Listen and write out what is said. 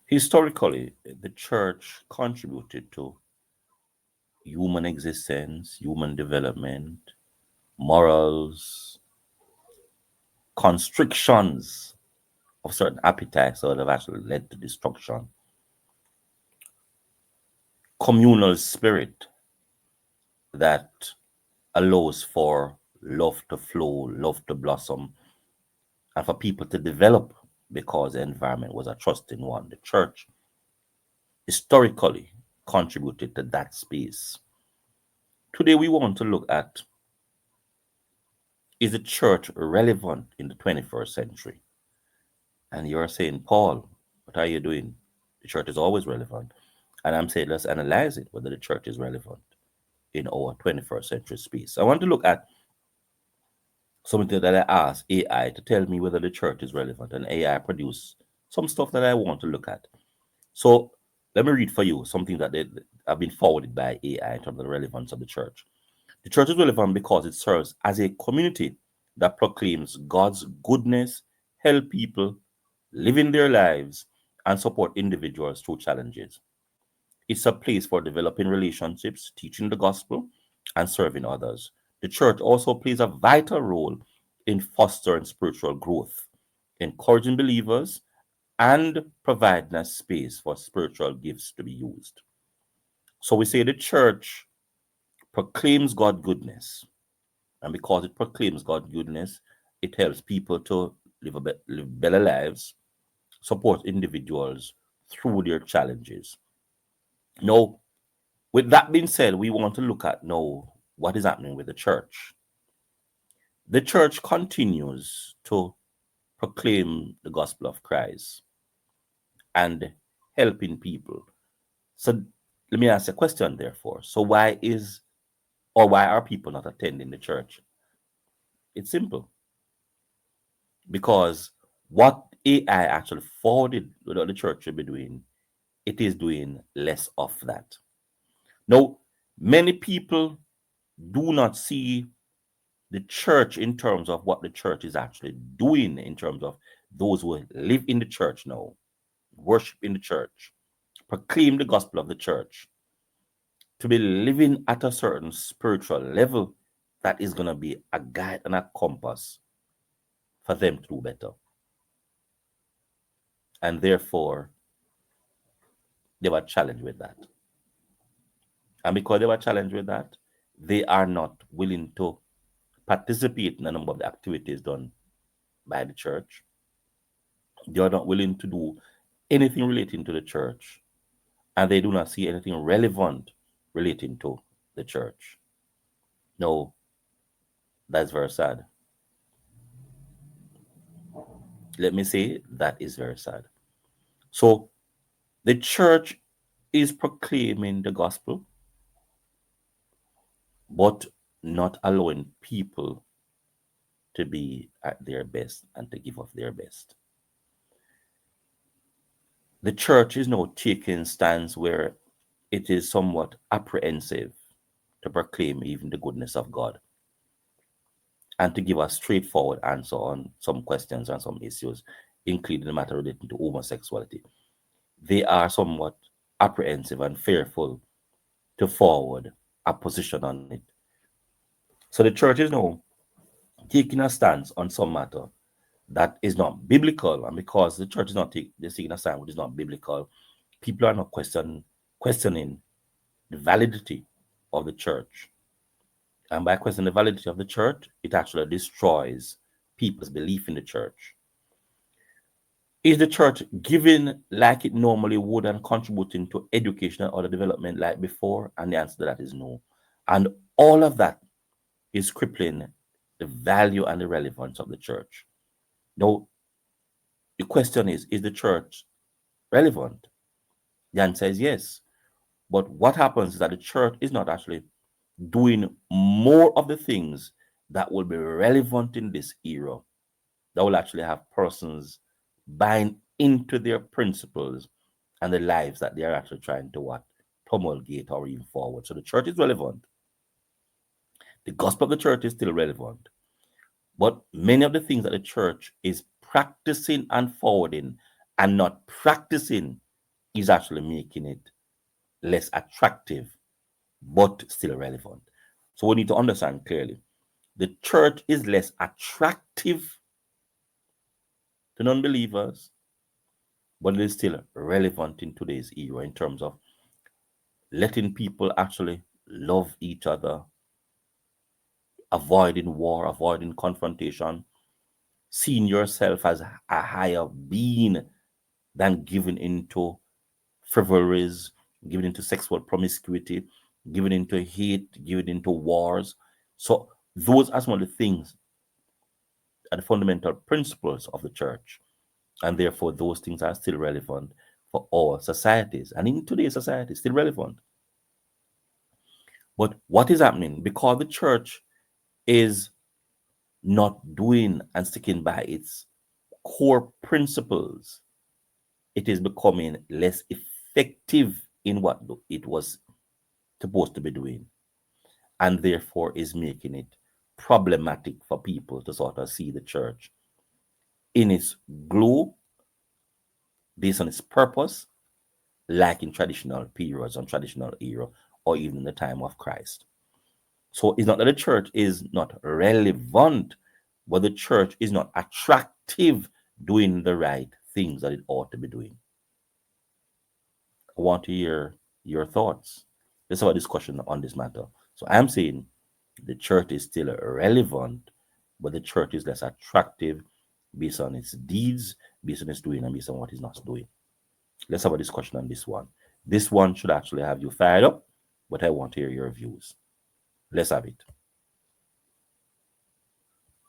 Historically, the church contributed to human existence, human development, morals, constrictions of certain appetites that have actually led to destruction, communal spirit that allows for love to flow, love to blossom, and for people to develop because the environment was a trusting one. The church historically contributed to that space. Today, we want to look at, is the church relevant in the 21st century? And you're saying, Paul, what are you doing? The church is always relevant. And I'm saying, let's analyze it, whether the church is relevant in our 21st century space. I want to look at something that I asked AI to tell me whether the church is relevant, and AI produced some stuff that I want to look at. So let me read for you something that have been forwarded by AI in terms of the relevance of the church. The church is relevant because it serves as a community that proclaims God's goodness, help people live in their lives, and support individuals through challenges. It's a place for developing relationships, teaching the gospel, and serving others. The church also plays a vital role in fostering spiritual growth, encouraging believers, and providing a space for spiritual gifts to be used. So we say the church proclaims God's goodness. And because it proclaims God's goodness, it helps people to live better lives, support individuals through their challenges. Now, with that being said, we want to look at now what is happening with the church. The church continues to proclaim the gospel of Christ and helping people. So let me ask a question, therefore. So why are people not attending the church? It's simple. Because what AI actually forwarded what the church should be doing, it is doing less of that. Now, many people do not see the church in terms of what the church is actually doing, in terms of those who live in the church now, worship in the church, proclaim the gospel of the church, to be living at a certain spiritual level that is going to be a guide and a compass for them to do better. And therefore, they were challenged with that. And because they were challenged with that, they are not willing to participate in a number of the activities done by the church. They are not willing to do anything relating to the church, and they do not see anything relevant relating to the church. No, that's very sad. Let me say that is very sad. So the church is proclaiming the gospel, but not allowing people to be at their best and to give of their best. The church is now taking stance where it is somewhat apprehensive to proclaim even the goodness of God and to give a straightforward answer on some questions and some issues, including the matter relating to homosexuality. They are somewhat apprehensive and fearful to forward a position on it. So the church is now taking a stance on some matter that is not biblical, and because the church is not taking a stand which is not biblical, people are not questioning the validity of the church. And by questioning the validity of the church, it actually destroys people's belief in the church. Is the church giving like it normally would and contributing to education or the development like before? And the answer to that is no. And all of that is crippling the value and the relevance of the church. Now, the question is the church relevant? The answer is yes. But what happens is that the church is not actually doing more of the things that will be relevant in this era, that will actually have persons buying into their principles and the lives that they are actually trying to what? Promulgate or even forward. So the church is relevant. The gospel of the church is still relevant. But many of the things that the church is practicing and forwarding and not practicing is actually making it less attractive, but still relevant. So we need to understand clearly the church is less attractive to non believers, but it is still relevant in today's era in terms of letting people actually love each other, avoiding war, avoiding confrontation, seeing yourself as a higher being than giving into frivolries, giving into sexual promiscuity, giving into hate, giving into wars. So those are some of the things are the fundamental principles of the church. And therefore, those things are still relevant for all societies. And in today's society, still relevant. But what is happening? Because the church is not doing and sticking by its core principles, it is becoming less effective in what it was supposed to be doing, and therefore is making it problematic for people to sort of see the church in its glow based on its purpose, like in traditional periods, on traditional era, or even in the time of Christ. So it's not that the church is not relevant, but the church is not attractive doing the right things that it ought to be doing. I want to hear your thoughts. Let's have a discussion on this matter. So I'm saying the church is still relevant, but the church is less attractive based on its deeds, based on its doing, and based on what it's not doing. Let's have a discussion on this one. This one should actually have you fired up, but I want to hear your views. Let's have it.